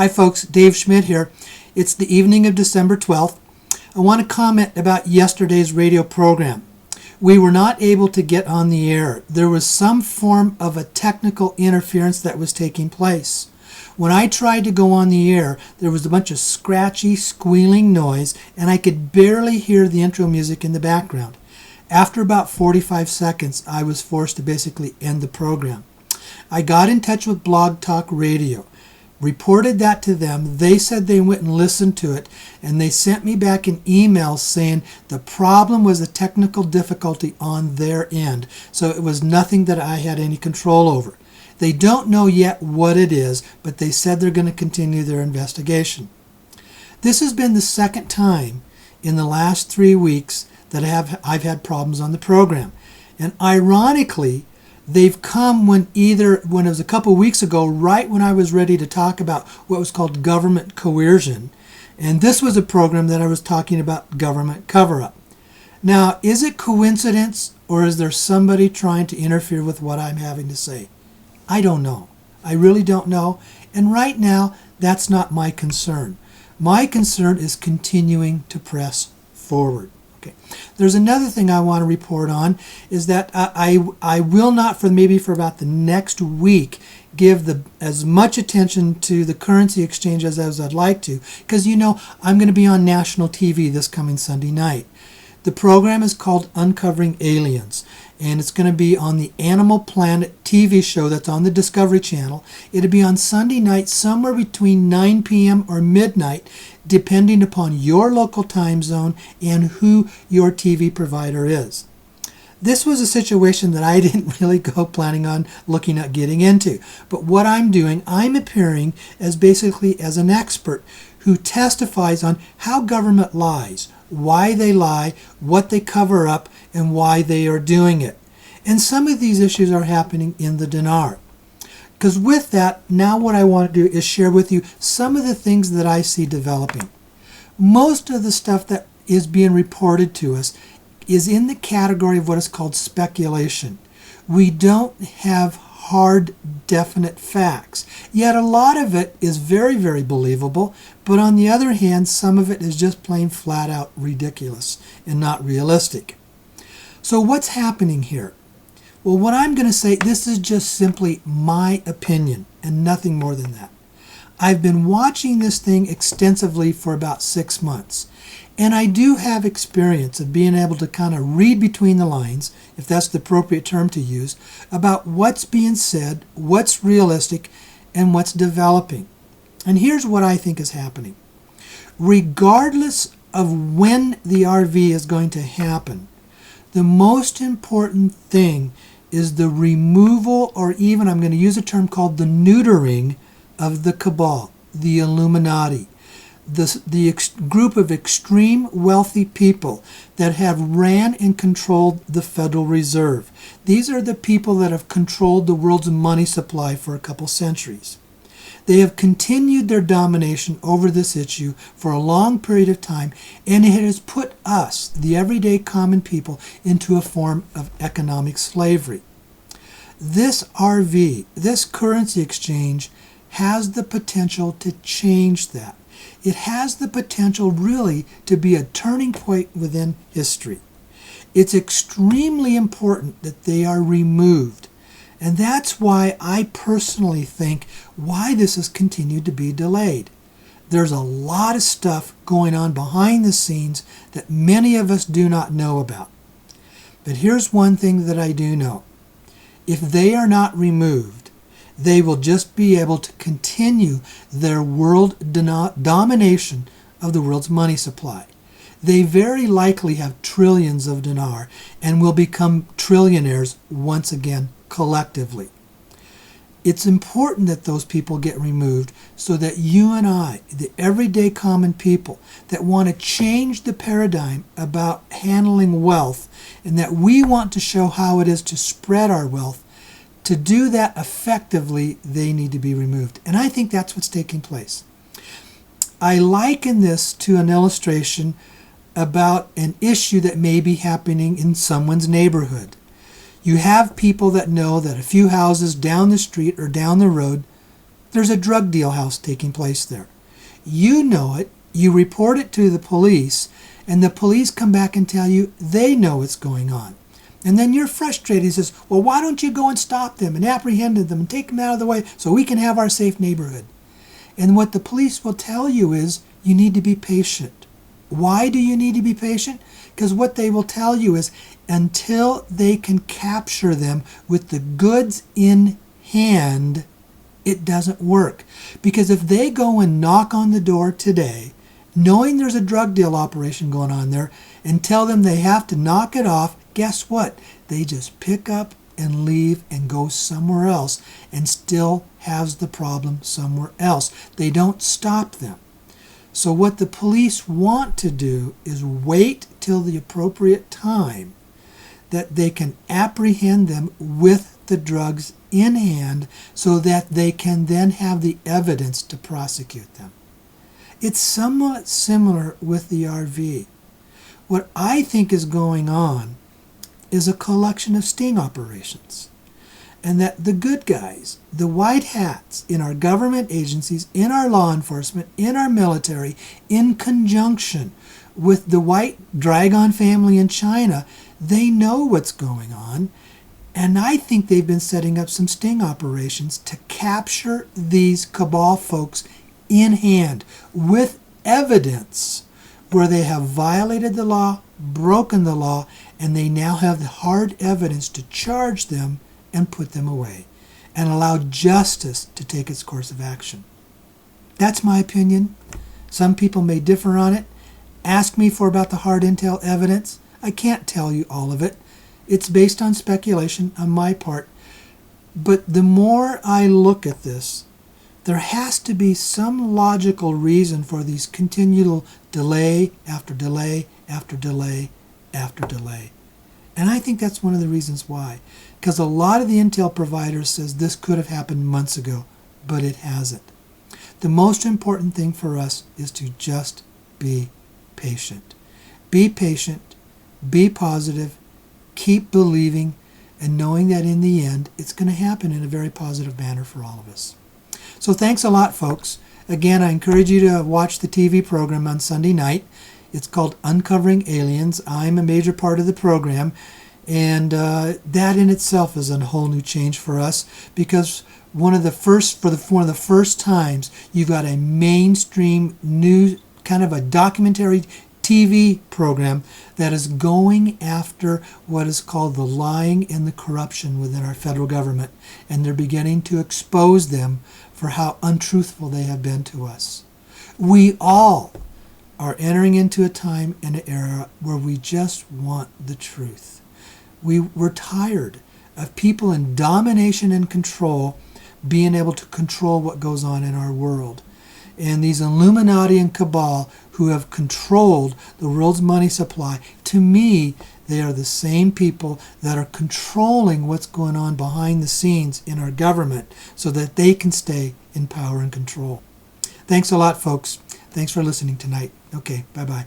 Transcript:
Hi folks, Dave Schmidt here. It's the evening of December 12th. I want to comment about yesterday's radio program. We were not able to get on the air. There was some form of a technical interference that was taking place. When I tried to go on the air, there was a bunch of scratchy, squealing noise, and I could barely hear the intro music in the background. After about 45 seconds, I was forced to basically end the program. I got in touch with Blog Talk Radio, reported that to them. They said they went and listened to it, and they sent me back an email saying the problem was a technical difficulty on their end, so it was nothing that I had any control over. They don't know yet what it is, but they said they're going to continue their investigation. This has been the second time in the last 3 weeks that I've had problems on the program. And ironically, they've come when it was a couple weeks ago, right when I was ready to talk about what was called government coercion. And this was a program that I was talking about government cover-up. Now, is it coincidence, or is there somebody trying to interfere with what I'm having to say? I don't know. I really don't know. And right now, that's not my concern. My concern is continuing to press forward. Okay. There's another thing I want to report on, is that I will not, for about the next week, give as much attention to the currency exchange as I'd like to, because I'm going to be on national TV this coming Sunday night. The program is called Uncovering Aliens, and it's going to be on the Animal Planet TV show that's on the Discovery Channel. It'll be on Sunday night somewhere between 9 p.m. or midnight, depending upon your local time zone and who your TV provider is. This was a situation that I didn't really go planning on looking at getting into. But what I'm doing, I'm appearing as basically as an expert who testifies on how government lies, why they lie, what they cover up, and why they are doing it. And some of these issues are happening in the dinar. Because with that, now what I want to do is share with you some of the things that I see developing. Most of the stuff that is being reported to us is in the category of what is called speculation. We don't have hard, definite facts. Yet a lot of it is very, very believable, but on the other hand, some of it is just plain flat out ridiculous and not realistic. So what's happening here? Well, what I'm going to say, this is just simply my opinion and nothing more than that. I've been watching this thing extensively for about 6 months, and I do have experience of being able to kind of read between the lines, if that's the appropriate term to use, about what's being said, what's realistic, and what's developing. And here's what I think is happening. Regardless of when the RV is going to happen, the most important thing is the removal, or even I'm going to use a term called the neutering, of the cabal, the Illuminati, the group of extreme wealthy people that have ran and controlled the Federal Reserve. These are the people that have controlled the world's money supply for a couple centuries. They have continued their domination over this issue for a long period of time, and it has put us, the everyday common people, into a form of economic slavery. This RV, this currency exchange, has the potential to change that. It has the potential really to be a turning point within history. It's extremely important that they are removed. And that's why I personally think why this has continued to be delayed. There's a lot of stuff going on behind the scenes that many of us do not know about. But here's one thing that I do know. If they are not removed, they will just be able to continue their world domination of the world's money supply. They very likely have trillions of dinar and will become trillionaires once again collectively. It's important that those people get removed so that you and I, the everyday common people that want to change the paradigm about handling wealth, and that we want to show how it is to spread our wealth, to do that effectively, they need to be removed. And I think that's what's taking place. I liken this to an illustration about an issue that may be happening in someone's neighborhood. You have people that know that a few houses down the street or down the road There's a drug deal house taking place there. You know it, you report it to the police, and the police come back and tell you they know what's going on. And then you're frustrated. He says, well, why don't you go and stop them and apprehend them and take them out of the way so we can have our safe neighborhood? And what the police will tell you is you need to be patient. Why do you need to be patient? Because what they will tell you is until they can capture them with the goods in hand, it doesn't work. Because if they go and knock on the door today, knowing there's a drug deal operation going on there, and tell them they have to knock it off, guess what? They just pick up and leave and go somewhere else and still has the problem somewhere else. They don't stop them. So what the police want to do is wait till the appropriate time that they can apprehend them with the drugs in hand so that they can then have the evidence to prosecute them. It's somewhat similar with the RV. What I think is going on is a collection of sting operations. And that the good guys, the white hats in our government agencies, in our law enforcement, in our military, in conjunction with the white Dragon family in China, they know what's going on. And I think they've been setting up some sting operations to capture these cabal folks in hand with evidence where they have violated the law, broken the law, and they now have the hard evidence to charge them and put them away and allow justice to take its course of action. That's my opinion. Some people may differ on it. Ask me for about the hard intel evidence. I can't tell you all of it. It's based on speculation on my part. But the more I look at this, there has to be some logical reason for these continual delay after delay after delay after delay. And I think that's one of the reasons why. Because a lot of the intel providers says this could have happened months ago, but it hasn't. The most important thing for us is to just be patient. Be patient, be positive, keep believing, and knowing that in the end, it's going to happen in a very positive manner for all of us. So thanks a lot, folks. Again, I encourage you to watch the TV program on Sunday night. It's called Uncovering Aliens. I'm a major part of the program, and that in itself is a whole new change for us because one of the first times you got a mainstream new kind of a documentary TV program that is going after what is called the lying and the corruption within our federal government, and they're beginning to expose them for how untruthful they have been to us. We all are entering into a time and an era where we just want the truth. We're tired of people in domination and control being able to control what goes on in our world. And these Illuminati and cabal who have controlled the world's money supply, to me, they are the same people that are controlling what's going on behind the scenes in our government so that they can stay in power and control. Thanks a lot, folks. Thanks for listening tonight. Okay, bye-bye.